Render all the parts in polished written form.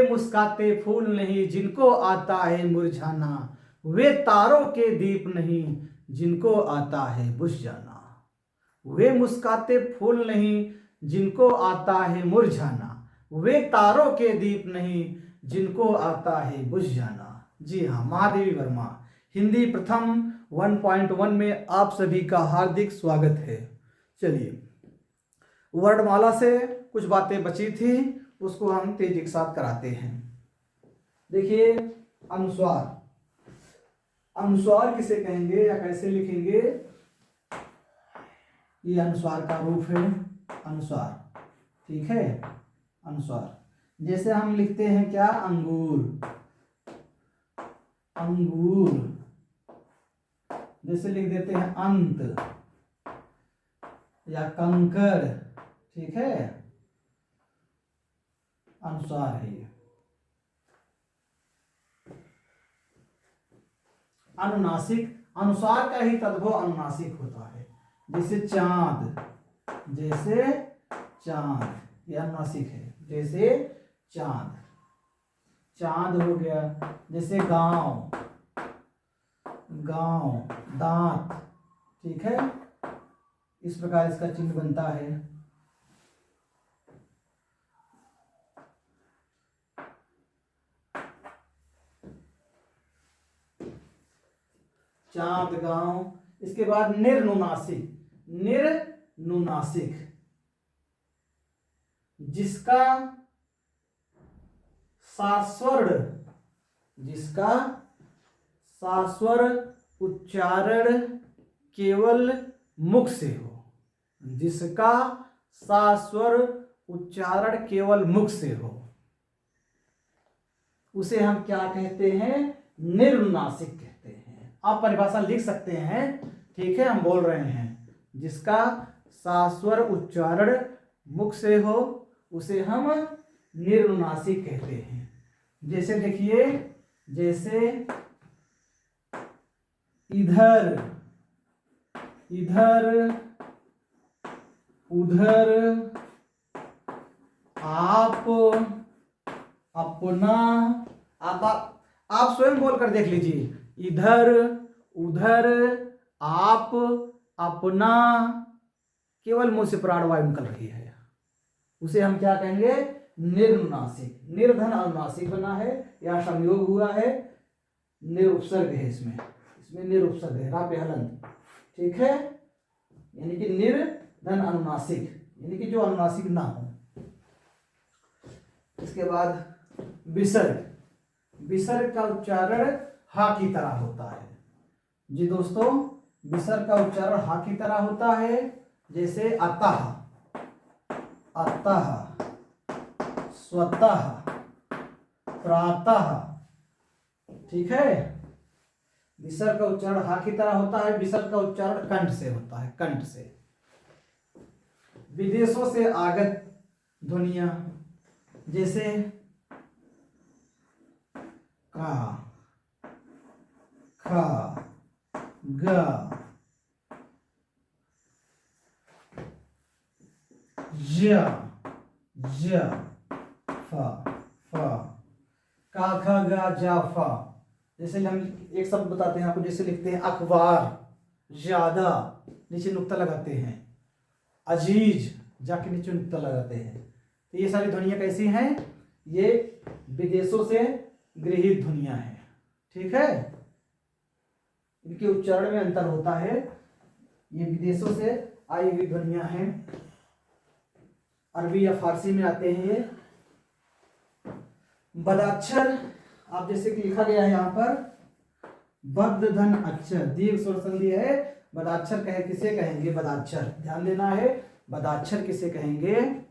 मुस्काते फूल नहीं जिनको आता है मुरझाना, वे तारों के दीप नहीं जिनको आता है बुझ जाना। वे मुस्काते फूल नहीं जिनको आता है मुरझाना, वे तारों के दीप नहीं जिनको आता है बुझ जाना। जी हाँ, महादेवी वर्मा, हिंदी प्रथम 1.1 में आप सभी का हार्दिक स्वागत है। चलिए, वर्णमाला से कुछ बातें बची थी, उसको हम तेजी के साथ कराते हैं। देखिए, अनुस्वार, अनुस्वार किसे कहेंगे या कैसे लिखेंगे? ये अनुस्वार का रूप है, अनुस्वार। ठीक है, अनुस्वार जैसे हम लिखते हैं क्या? अंगूर, अंगूर। जैसे लिख देते हैं अंत या कंकर। ठीक है, अनुस्वार है ये। अनुनासिक, अनुस्वार का ही तद्भव अनुनासिक होता है। जैसे चांद, जैसे चांद, ये अनुनासिक है। जैसे चांद, चांद हो गया। जैसे गांव, गांव, दांत। ठीक है, इस प्रकार इसका चिन्ह बनता है। चांद, गांव। इसके बाद निर्नुनासिक, निर्नुनासिक, जिसका सास्वर, जिसका सास्वर उच्चारण केवल मुख से हो, जिसका सास्वर उच्चारण केवल मुख से हो, उसे हम क्या कहते हैं? निर्नुनासिक कहते हैं। आप परिभाषा लिख सकते हैं। ठीक है, हम बोल रहे हैं जिसका सास्वर उच्चारण मुख से हो उसे हम निर्नुनासिक कहते हैं। जैसे देखिए, जैसे इधर, इधर, उधर, आप, अपना। आप स्वयं बोलकर देख लीजिए। इधर, उधर, आप, अपना, केवल मुंह से प्राण वायु निकल रही है, उसे हम क्या कहेंगे? निर्नुनासिक। निर्धन अनुनासिक बना है, या संयोग हुआ है, निरुपसर्ग है इसमें, इसमें निरुपसर्ग है, रा पे हलंत। ठीक है, यानी कि निर्धन अनुनासिक, यानी कि जो अनुनासिक ना हो। इसके बाद विसर्ग, विसर्ग का उच्चारण हा की तरह होता है। जी दोस्तों, विसर्ग का उच्चारण हा की तरह होता है। जैसे अतः, अतः, स्वतः, प्रातः। ठीक है, विसर्ग का उच्चारण हा की तरह होता है। विसर्ग का उच्चारण कंठ से होता है, कंठ से। विदेशों से आगत ध्वनियां, जैसे का, खा, ग, ज, ज, फ, फ, का, ख, ग, ज, फ। जैसे हम एक शब्द बताते हैं आपको, जैसे लिखते हैं अखबार, ज्यादा, नीचे नुक्ता लगाते हैं। अजीज, जाके नीचे नुक्ता लगाते हैं। तो ये सारी ध्वनियां कैसी हैं? ये विदेशों से गृहीत ध्वनियां हैं। ठीक है, इनके उच्चारण में अंतर होता है। ये विदेशों से आई हुई ध्वनियां हैं, अरबी या फारसी में आते हैं ये। बदाक्षर, आप जैसे कि लिखा गया है यहाँ पर, बद्ध धन अक्षर, दीर्घ स्वर संधि है। बदाक्षर कहे किसे कहेंगे? बदाक्षर, ध्यान देना है। बदाक्षर किसे कहेंगे?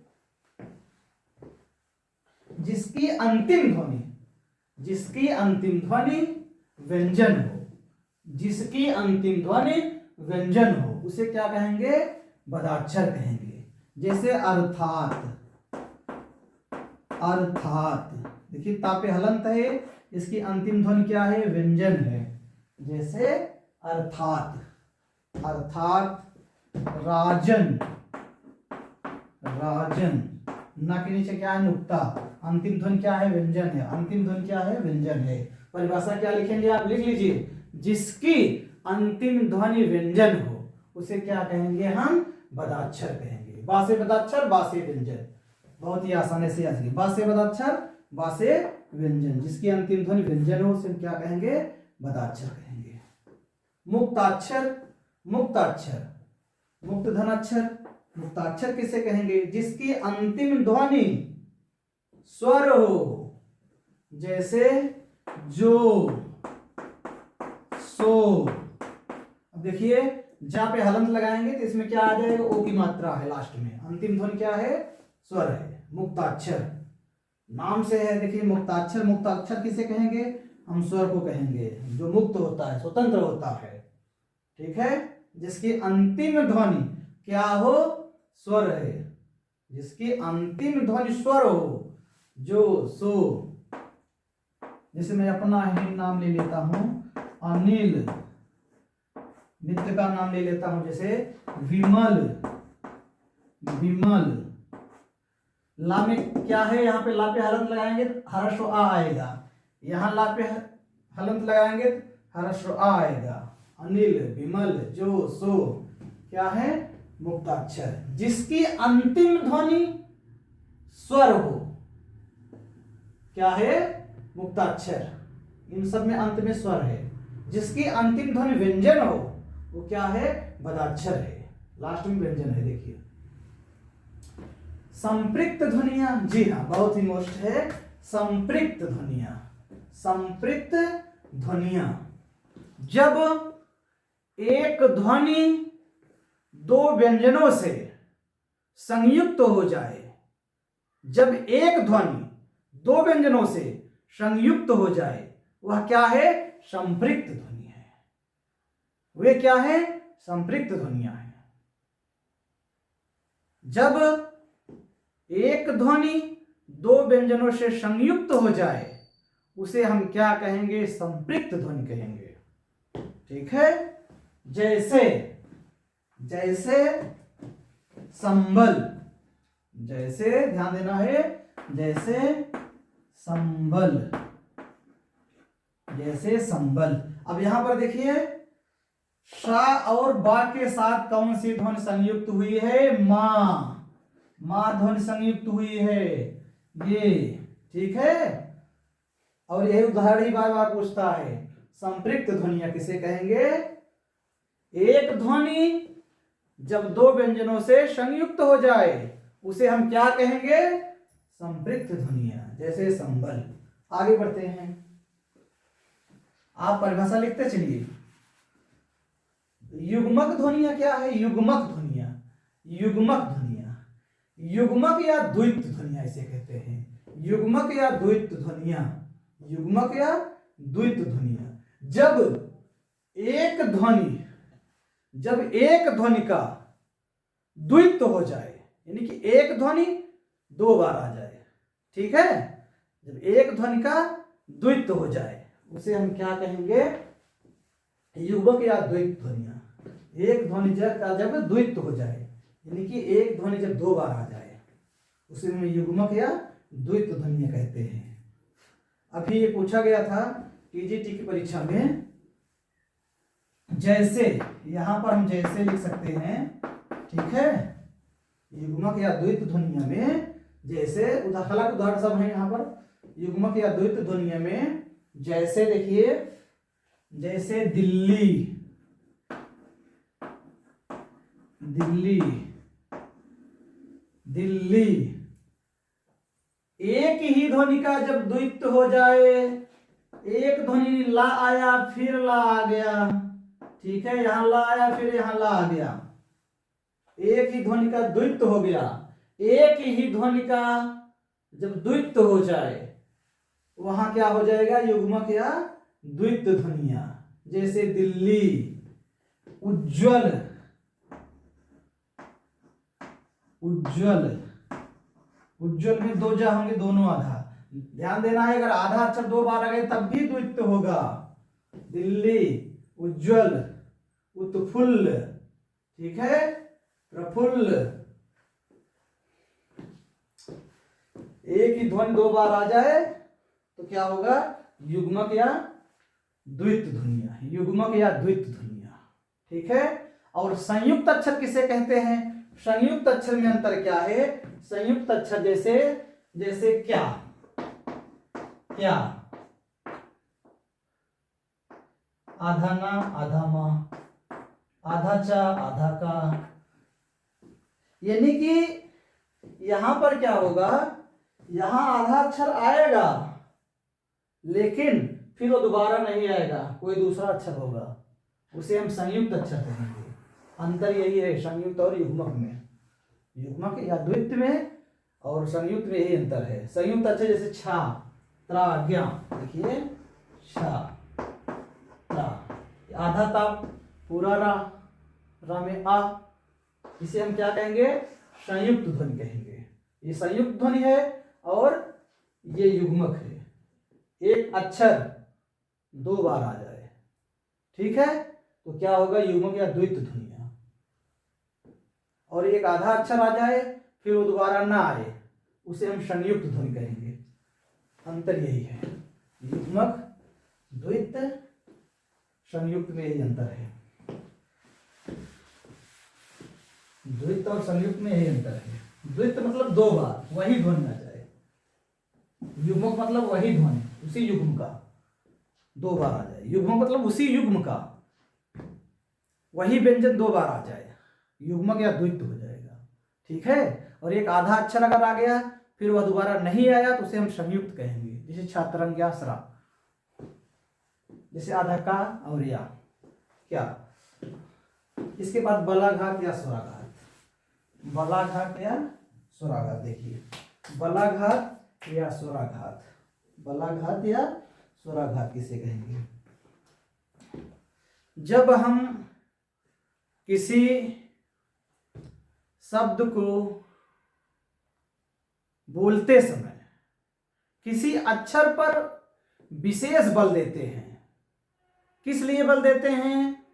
जिसकी अंतिम ध्वनि, जिसकी अंतिम ध्वनि व्यंजन हो, जिसकी अंतिम ध्वनि व्यंजन हो, उसे क्या कहेंगे? बदाक्षर कहेंगे। जैसे अर्थात, अर्थात, देखिए तापे हलंत है, इसकी अंतिम ध्वनि क्या है? व्यंजन है। जैसे अर्थात, अर्थात, राजन, राजन। ना के नीचे क्या है, नुक्ता। अंतिम ध्वनि क्या है, व्यंजन है। अंतिम ध्वनि क्या है, व्यंजन है। परिभाषा क्या लिखेंगे आप, लिख लीजिए, जिसकी अंतिम ध्वनि व्यंजन हो उसे क्या कहेंगे हम, बदाक्षर कहेंगे। बा से बदाक्षर, बा से व्यंजन, बहुत ही आसानी से याद, बा से बदाक्षर, बा से व्यंजन, जिसकी अंतिम ध्वनि व्यंजन हो उसे क्या कहेंगे, बदाक्षर कहेंगे। मुक्ताक्षर, मुक्ताक्षर, मुक्त धनाक्षर, मुक्ताक्षर किसे कहेंगे, जिसकी अंतिम ध्वनि स्वर हो, जैसे जो, सो। अब देखिए जहां पे हलंत लगाएंगे तो इसमें क्या आ जाएगा, ओ की मात्रा है लास्ट में, अंतिम ध्वनि क्या है, स्वर है। मुक्ताक्षर नाम से है, देखिए मुक्ताक्षर, मुक्ताक्षर किसे कहेंगे, हम स्वर को कहेंगे, जो मुक्त होता है, स्वतंत्र होता है, ठीक है। जिसकी अंतिम ध्वनि क्या हो, स्वर है, जिसकी अंतिम ध्वनि स्वर हो, जो, सो। जैसे मैं अपना ही नाम ले लेता हूं, अनिल, मित्र का नाम ले लेता हूं, जैसे विमल, विमल। ला में क्या है, यहाँ पे ला पे हलंत लगाएंगे हर्ष आ आएगा, यहाँ ला पे हलंत लगाएंगे हर्ष आ आएगा। अनिल, विमल, जो, सो क्या है, मुक्ताक्षर, जिसकी अंतिम ध्वनि स्वर हो, क्या है, मुक्ताक्षर। इन सब में अंत में स्वर है। जिसकी अंतिम ध्वनि व्यंजन हो वो क्या है, बदाक्षर है, लास्ट में व्यंजन है। देखिए संपृक्त ध्वनियां, जी हाँ बहुत ही मोस्ट है, संपृक्त ध्वनियां। संपृक्त ध्वनियां, जब एक ध्वनि दो व्यंजनों से संयुक्त हो जाए, जब एक ध्वनि दो व्यंजनों से संयुक्त हो जाए वह क्या है, संपृक्त ध्वनि है। वे क्या है, संपृक्त ध्वनियां हैं। जब एक ध्वनि दो व्यंजनों से संयुक्त हो जाए उसे हम क्या कहेंगे, संपृक्त ध्वनि कहेंगे, ठीक है। जैसे, जैसे संबल, जैसे ध्यान देना है, जैसे संबल, जैसे संबल। अब यहां पर देखिए शा और बा के साथ कौन सी ध्वनि संयुक्त हुई है, मां, मां ध्वनि संयुक्त हुई है, ये, ठीक है। और यही उदाहरण ही बार बार पूछता है, संपृक्त ध्वनियां किसे कहेंगे, एक ध्वनि जब दो व्यंजनों से संयुक्त हो जाए उसे हम क्या कहेंगे, संपृक्त ध्वनियां, जैसे संबल। आगे बढ़ते हैं, आप परिभाषा लिखते चलिए। युग्मक ध्वनियां क्या है, युग्मक ध्वनियां, युग्मक ध्वनियां, युग्मक या द्वित्व ध्वनियां इसे कहते हैं, युग्मक या द्वित्व ध्वनियां, युग्मक या द्वित्व ध्वनियां। जब एक ध्वनि, जब एक ध्वनि का द्वित्व हो जाए, यानी कि एक ध्वनि दो बार आ जाए, ठीक है। जब एक ध्वनि का द्वित्व हो जाए उसे हम क्या कहेंगे, युग्मक या द्वित्व ध्वनियां। एक ध्वनि जब द्वित्व हो जाए, यानी कि एक ध्वनि जब दो बार आ जाए उसे हम युग्मक या द्वित्व ध्वनियां कहते हैं। अभी ये पूछा गया था टीजीटी की परीक्षा में, जैसे, यहां पर हम जैसे लिख सकते हैं, ठीक है। युग्मक या द्वित्व ध्वनियों में जैसे उदाहरण सब है यहां पर, युग्मक या द्वित्व ध्वनियों में जैसे देखिए, जैसे दिल्ली, दिल्ली, दिल्ली। एक ही ध्वनि का जब द्वित्व हो जाए, एक ध्वनि ला आया फिर ला आ गया, ठीक है, यहां ला आया फिर यहां ला आ गया, एक ही ध्वनि का द्वित्व हो गया। एक ही ध्वनि का जब द्वित्व हो जाए वहां क्या हो जाएगा, युग्मक या द्वित्व ध्वनियां। जैसे दिल्ली, उज्ज्वल, उज्ज्वल, उज्ज्वल में दो जा होंगे, दोनों आधा, ध्यान देना है, अगर आधा अक्षर दो बार आ गए तब भी द्वित्व होगा। दिल्ली, उज्ज्वल, उत्फुल्ल, ठीक है, प्रफुल्ल। एक ही ध्वनि दो बार आ जाए तो क्या होगा, युग्मक या द्वित ध्वनिया, युग्मक या द्वित ध्वनिया। ठीक है। और संयुक्त अक्षर किसे कहते हैं? संयुक्त अक्षर में अंतर क्या है? संयुक्त अक्षर जैसे जैसे क्या, क्या, आधा ना, आधा माँ, आधा चा, आधा का। यानी कि यहां पर क्या होगा, यहां आधा अक्षर आएगा लेकिन फिर वो दोबारा नहीं आएगा, कोई दूसरा अक्षर होगा, उसे हम संयुक्त अक्षर कहेंगे। अंतर यही है संयुक्त और युग्मक में, युग्मक या द्वित में और संयुक्त में यही अंतर है। संयुक्त अक्षर जैसे छा, त्रा, ज्ञा, देखिए छा, त्रा, आधा ता, पूरा रा, रा में आ, इसे हम क्या कहेंगे, संयुक्त ध्वनि कहेंगे। ये संयुक्त ध्वनि है और ये युग्मक है। एक अक्षर दो बार आ जाए, ठीक है, तो क्या होगा, युग्मक या द्वित ध्वनिया। और एक आधा अक्षर आ जाए फिर वो दोबारा ना आए, उसे हम संयुक्त ध्वनि कहेंगे। अंतर यही है, युग्मक, द्वित, संयुक्त में यही अंतर है। द्वित और संयुक्त में यही अंतर है। द्वित मतलब दो बार वही ध्वनि आ जाए, युग्मक मतलब वही ध्वनि उसी युग्म का दो बार आ जाए, युग्मक मतलब उसी युग्म का वही व्यंजन दो बार आ जाए, युग्मक या द्वित हो जाएगा। ठीक है। और एक आधा अक्षर अगर आ गया फिर वह दोबारा नहीं आया तो उसे हम संयुक्त कहेंगे। जैसे छात्रंग्या सरा, जैसे आधा का और या क्या। इसके बाद बलाघात या स्वराघात, बलाघात या स्वराघात। देखिए बलाघात या स्वराघात, बलाघात या स्वराघात किसे कहेंगे? जब हम किसी शब्द को बोलते समय किसी अक्षर पर विशेष बल देते हैं, किस लिए बल देते हैं?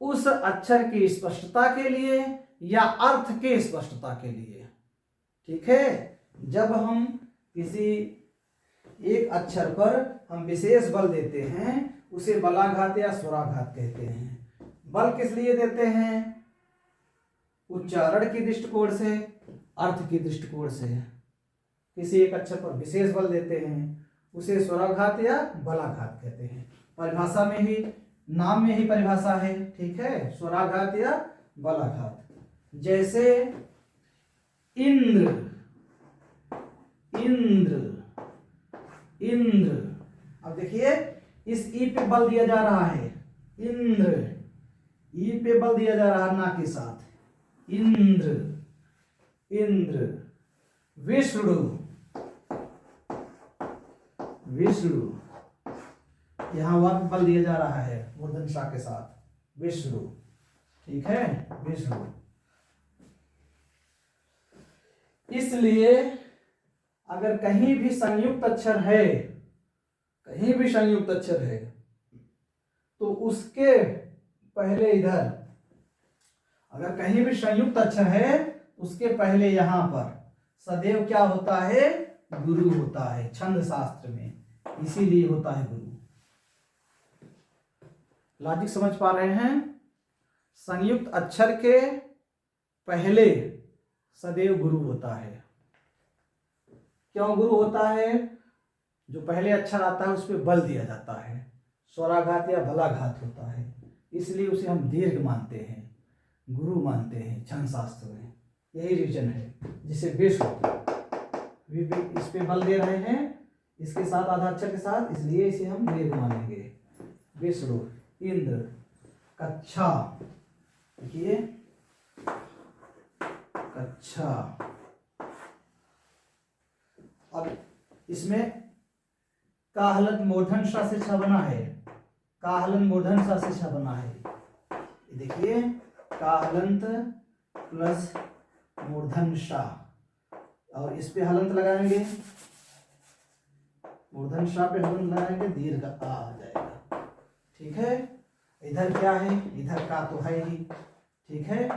उस अक्षर की स्पष्टता के लिए या अर्थ के स्पष्टता के लिए। ठीक है। जब हम किसी एक अक्षर पर हम विशेष बल देते हैं उसे बलाघात या स्वराघात कहते हैं। बल किस लिए देते हैं? उच्चारण की दृष्टिकोण से, अर्थ की दृष्टिकोण से किसी एक अक्षर पर विशेष बल देते हैं उसे स्वराघात या बलाघात कहते हैं। परिभाषा में ही, नाम में ही परिभाषा है। ठीक है, स्वराघात या बलाघात। जैसे इंद्र, इंद्र, इंद्र। अब देखिए इस ई पे बल दिया जा रहा है, इंद्र, ई पे बल दिया जा रहा है ना के साथ, इंद्र, इंद्र। विष्णु, विष्णु, यहां वह बल दिया जा रहा है मूर्धन षा के साथ, विष्णु। ठीक है, विष्णु। इसलिए अगर कहीं भी संयुक्त अक्षर है, कहीं भी संयुक्त अक्षर है तो उसके पहले इधर, अगर कहीं भी संयुक्त अक्षर है उसके पहले यहां पर सदैव क्या होता है? गुरु होता है छंद शास्त्र में, इसीलिए होता है गुरु। लॉजिक समझ पा रहे हैं? संयुक्त अक्षर के पहले सदैव गुरु होता है। क्यों गुरु होता है? जो पहले अक्षर आता है उस पर बल दिया जाता है, स्वराघात या बलाघात होता है, इसलिए उसे हम दीर्घ मानते हैं, गुरु मानते हैं छंद शास्त्र में। यही रीजन है। जिसे विष्णु, इस पे बल दे रहे हैं इसके साथ, आधा अक्षर के साथ, इसलिए इसे हम दीर्घ मानेंगे। विष्णु, इंद्र, कच्छा, देखिए कच्छा। अब इसमें काहलन मूर्धन षा से छा बना है, काहलन मूर्धन षा से छा बना है। देखिए काहलंत प्लस मूर्धन षा, और इस पे हलंत लगाएंगे, मूर्धन षा पे हलंत लगाएंगे, दीर्घ आ जाएगा। ठीक है। इधर क्या है? इधर का तो है ही। ठीक है।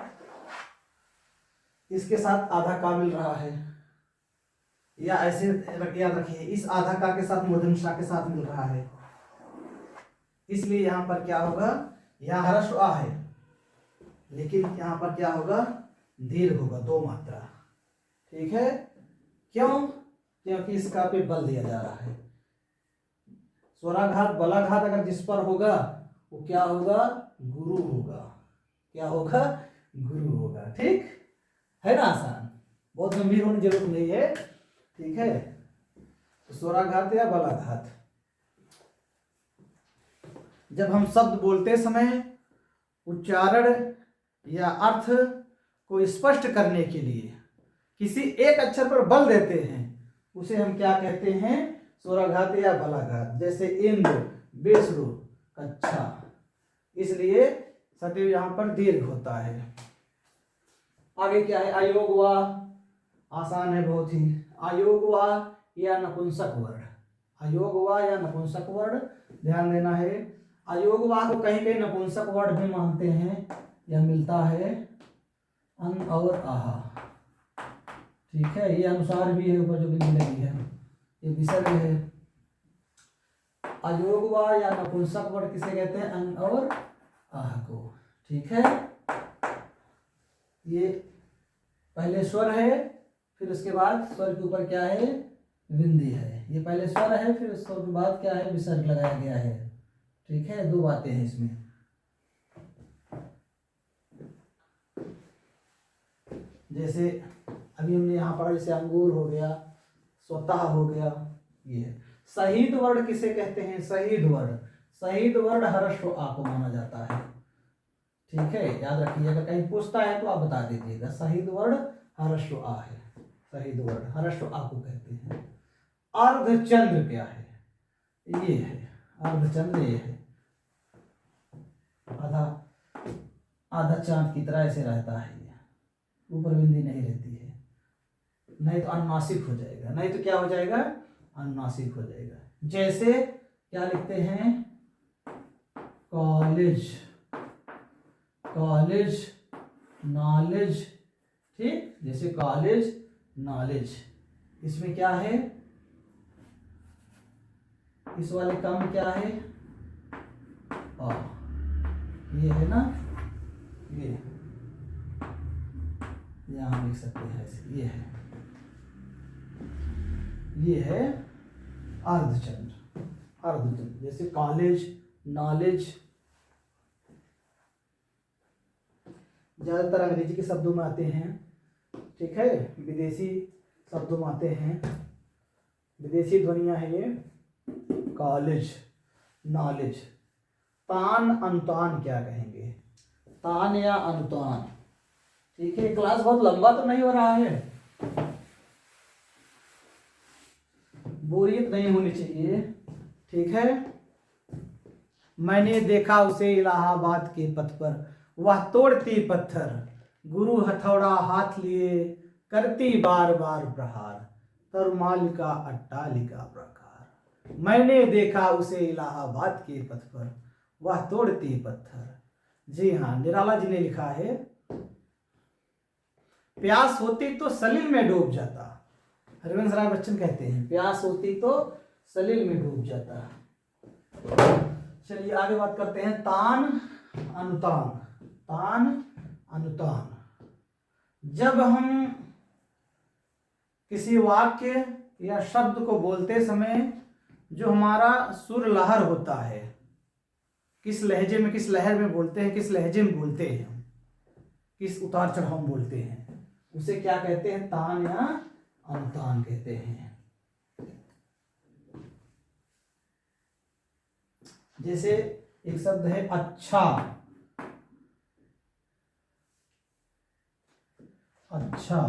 इसके साथ आधा का मिल रहा है, या ऐसे याद रखिए, इस आधा का के साथ मूर्धन्य ष के साथ मिल रहा है, इसलिए यहाँ पर क्या होगा, यहाँ ह्रस्व आ है लेकिन यहाँ पर क्या होगा, दीर्घ होगा, 2 मात्रा। ठीक है, क्यों? क्योंकि इसका पे बल दिया जा रहा है। स्वराघात बलाघात अगर जिस पर होगा वो क्या होगा, गुरु होगा। क्या होगा, गुरु होगा। ठीक है ना, आसान, बहुत गंभीर होने की जरूरत नहीं है। ठीक है, तो स्वराघात या बलाघात, जब हम शब्द बोलते समय उच्चारण या अर्थ को स्पष्ट करने के लिए किसी एक अक्षर पर बल देते हैं, उसे हम क्या कहते हैं, स्वराघात या बलाघात। जैसे इंद्र, विष्णु, कच्छा, इसलिए सदैव यहाँ पर दीर्घ होता है। आगे क्या है, अयोग वा, आसान है बहुत ही। अयोग वा या नपुंसक वर्ण, अयोग वा या नपुंसक वर्ण, ध्यान देना है। अयोग वा को कहीं कहीं नपुंसक वर्ण भी मानते हैं, यह मिलता है अं और आहा। ठीक है, ये अनुसार भी है, ऊपर जो बिंदी लगी है ये विसर्ग है। अयोग वा या नपुंसक वर्ण किसे कहते हैं, अं और आह को। ठीक है, ये पहले स्वर है, फिर उसके बाद स्वर के ऊपर क्या है, बिंदी है। ये पहले स्वर है, फिर स्वर के बाद क्या है, विसर्ग लगाया गया है। ठीक है, 2 बातें हैं इसमें। जैसे अभी हमने यहाँ पढ़ा, जैसे अंगूर हो गया, स्वतः हो गया, ये है। शहीद वर्ण किसे कहते हैं, शहीद वर्ण, शहीद वर्ण ह्रस्व आ को माना जाता है। ठीक है, याद रखिए, अगर कहीं पूछता है तो आप बता दीजिएगा, शहीद वर्ण ह्रस्व आ है, शहीद वर्ण ह्रस्व आ को कहते हैं। अर्धचंद्र क्या है, ये है अर्धचंद्र, ये है आधा आधा चांद की तरह ऐसे रहता है, ऊपर बिंदी नहीं रहती है, नहीं तो अनुनासिक हो जाएगा, नहीं तो क्या हो जाएगा, अनुनासिक हो जाएगा। जैसे क्या लिखते हैं, कॉलेज, कॉलेज, नॉलेज। ठीक, जैसे कॉलेज, नॉलेज, इसमें क्या है, इस वाले का में क्या है, ये है ना, ये यहाँ लिख सकते हैं ऐसे, ये है अर्धचंद्र, अर्धचंद्र। जैसे कॉलेज, नॉलेज, ज्यादातर अंग्रेजी के शब्दों में आते हैं। ठीक है, विदेशी शब्दों में आते हैं, विदेशी ध्वनियां हैं ये, कॉलेज, नॉलेज। तान, अनुतान क्या कहेंगे, तान या अनुतान। ठीक है, क्लास बहुत लंबा तो नहीं हो रहा है, बोरियत नहीं होनी चाहिए। ठीक है, मैंने देखा उसे इलाहाबाद के पथ पर, वह तोड़ती पत्थर, गुरु हथौड़ा हाथ लिए, करती बार बार प्रहार, तरुमालिका अट्टालिका प्रकार। मैंने देखा उसे इलाहाबाद के पथ पर, वह तोड़ती पत्थर। जी हाँ, निराला जी ने लिखा है, प्यास होती तो सलील में डूब जाता, हरिवंश राय बच्चन कहते हैं, प्यास होती तो सलील में डूब जाता। चलिए आगे बात करते हैं, तान, अनुतान, तान, अनुतान। जब हम किसी वाक्य या शब्द को बोलते समय जो हमारा सुर लहर होता है, किस लहजे में, किस लहर में बोलते हैं, किस लहजे में बोलते हैं हम, किस उतार चढ़ाव में बोलते हैं, उसे क्या कहते हैं, तान या अनुतान कहते हैं। जैसे एक शब्द है अच्छा, अच्छा,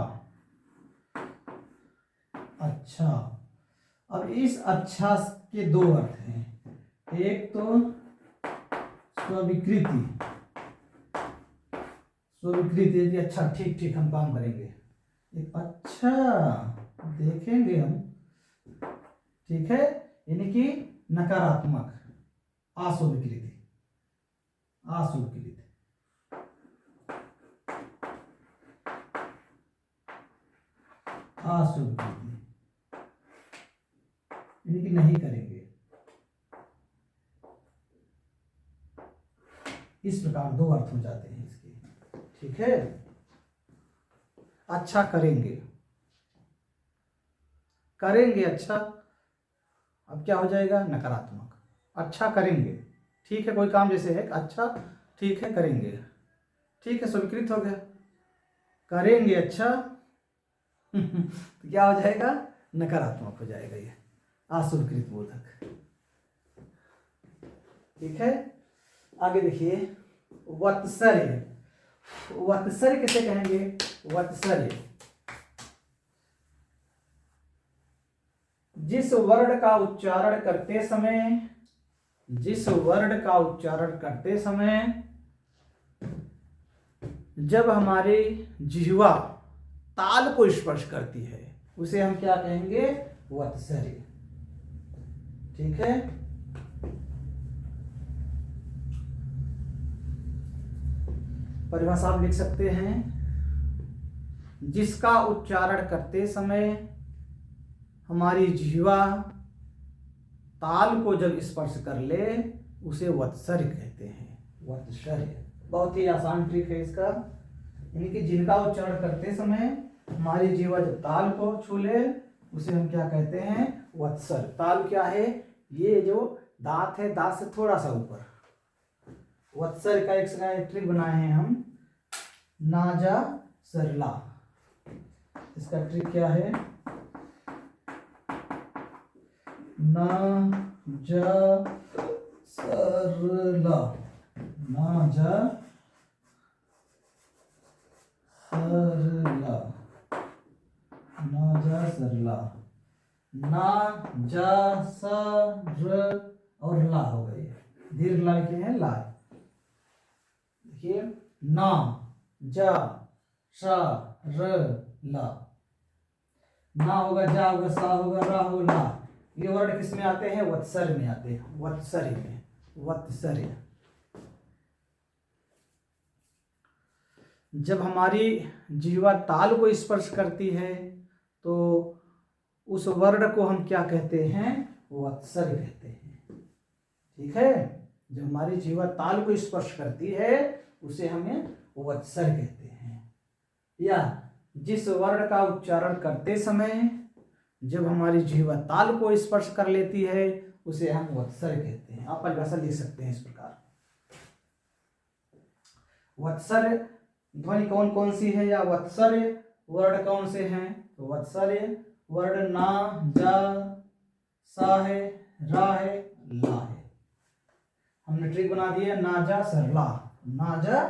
अच्छा। अब इस अच्छा के 2 अर्थ हैं, एक तो स्वीकृति, स्वीकृति यदि अच्छा, ठीक ठीक हम काम करेंगे, एक अच्छा देखेंगे हम। ठीक है, यानी कि नकारात्मक, अस्वीकृति, अस्वीकृति। अस्वीकृति, यानी कि नहीं करेंगे। इस प्रकार दो अर्थ हो जाते हैं इसके, ठीक है। अच्छा करेंगे, करेंगे अच्छा, अब क्या हो जाएगा, नकारात्मक। अच्छा करेंगे, ठीक है, कोई काम जैसे है, अच्छा ठीक है करेंगे, ठीक है स्वीकृत हो गया। करेंगे अच्छा तो क्या हो जाएगा, नकारात्मक हो जाएगा, ये अस्वीकृत बोधक, ठीक है। आगे देखिए, वत्सर्य। वत्सर्य किसे कहेंगे, वत्सर्य जिस वर्ण का उच्चारण करते समय, जिस वर्ण का उच्चारण करते समय जब हमारी जिह्वा ताल को स्पर्श करती है, उसे हम क्या कहेंगे, वत्सर्य, ठीक है। परिभाषा आप लिख सकते हैं, जिसका उच्चारण करते समय हमारी जिह्वा ताल को जब स्पर्श कर ले उसे वत्सर्य कहते हैं, वत्सर्य। बहुत ही आसान ट्रिक है इसका, यानी कि जिनका उच्चारण करते समय हमारी जिह्वा जब ताल को छू ले उसे हम क्या कहते हैं, वत्सर्य। ताल क्या है, ये जो दांत है, दांत से थोड़ा सा ऊपर। वत्सर्य का एक ट्रिक बनाए हैं हम, नाजा सरला। इसका ट्रिक क्या है, नाजा सरला, नाजा सरला, नाजा सरला, ना जा सर और ला हो गई, दीर्घ ला लिखे हैं, ला। देखिए, ना जा सा र ला, ना होगा, जा होगा, सा होगा, रा होगा, ला। ये वर्ड किस में आते हैं, वत्सर्य में आते हैं, वत्सर्य में, वत्सर्य। जब हमारी जिह्वा ताल को स्पर्श करती है तो उस वर्ण को हम क्या कहते हैं, वत्सर्य कहते हैं, ठीक है। जब हमारी जिह्वा ताल को स्पर्श करती है उसे हमें वत्सर्य कहते हैं। या जिस वर्ण का उच्चारण करते समय जब हमारी जिह्वा ताल को स्पर्श कर लेती है उसे हम वत्सर्य कहते हैं। आप परिभाषा लिख सकते हैं इस प्रकार। वत्सर्य ध्वनि कौन कौन सी है, या वत्सर्य वर्ण कौन से हैं, तो वत्सर्य वर्ण ना जा सा है, रा है, ला है। हमने ट्रिक बना दिया, नाजा सरला, नाजा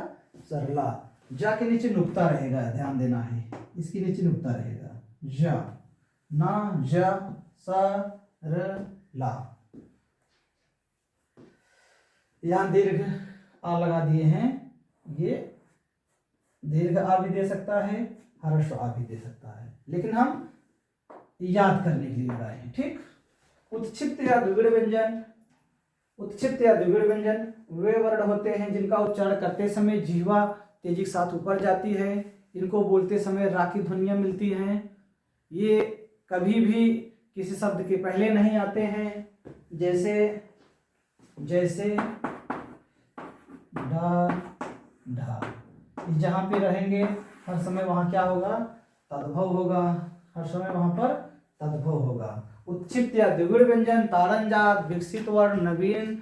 सरला। जा के नीचे नुक्ता रहेगा, ध्यान देना है, इसके नीचे नुक्ता रहेगा, जा, ना जा सा र ला। यहां दीर्घ आ लगा दिए हैं, ये दीर्घ आ भी दे सकता है, हर्ष आ भी दे सकता है, लेकिन हम याद करने के लिए लगाए हैं, ठीक। उत्क्षिप्त या द्विगुण व्यंजन, उत्क्षिप्त या द्विगुण व्यंजन वे वर्ण होते हैं जिनका उच्चारण करते समय जिह्वा तेजी के साथ ऊपर जाती है, इनको बोलते समय रा की ध्वनियां मिलती हैं। ये कभी भी किसी शब्द के पहले नहीं आते हैं, जैसे जैसे डा ढा, जहां पे रहेंगे हर समय वहां क्या होगा, तद्भव होगा, हर समय वहां पर तद्भव होगा। उत्क्षिप्त या द्विगुण व्यंजन ताड़नजात, विकसित वर्ण, नवीन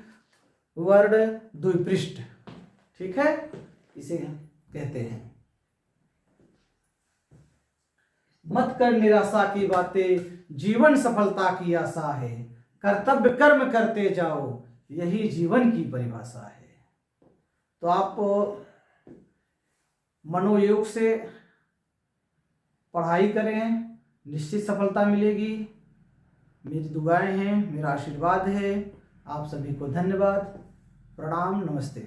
वर्ण, द्विपृष्ठ, ठीक है, इसे कहते हैं। मत कर निराशा की बातें, जीवन सफलता की आशा है, कर्तव्य कर्म करते जाओ, यही जीवन की परिभाषा है। तो आप मनोयोग से पढ़ाई करें, निश्चित सफलता मिलेगी। मेरी दुआएं हैं, मेरा आशीर्वाद है। आप सभी को धन्यवाद, प्रणाम, नमस्ते।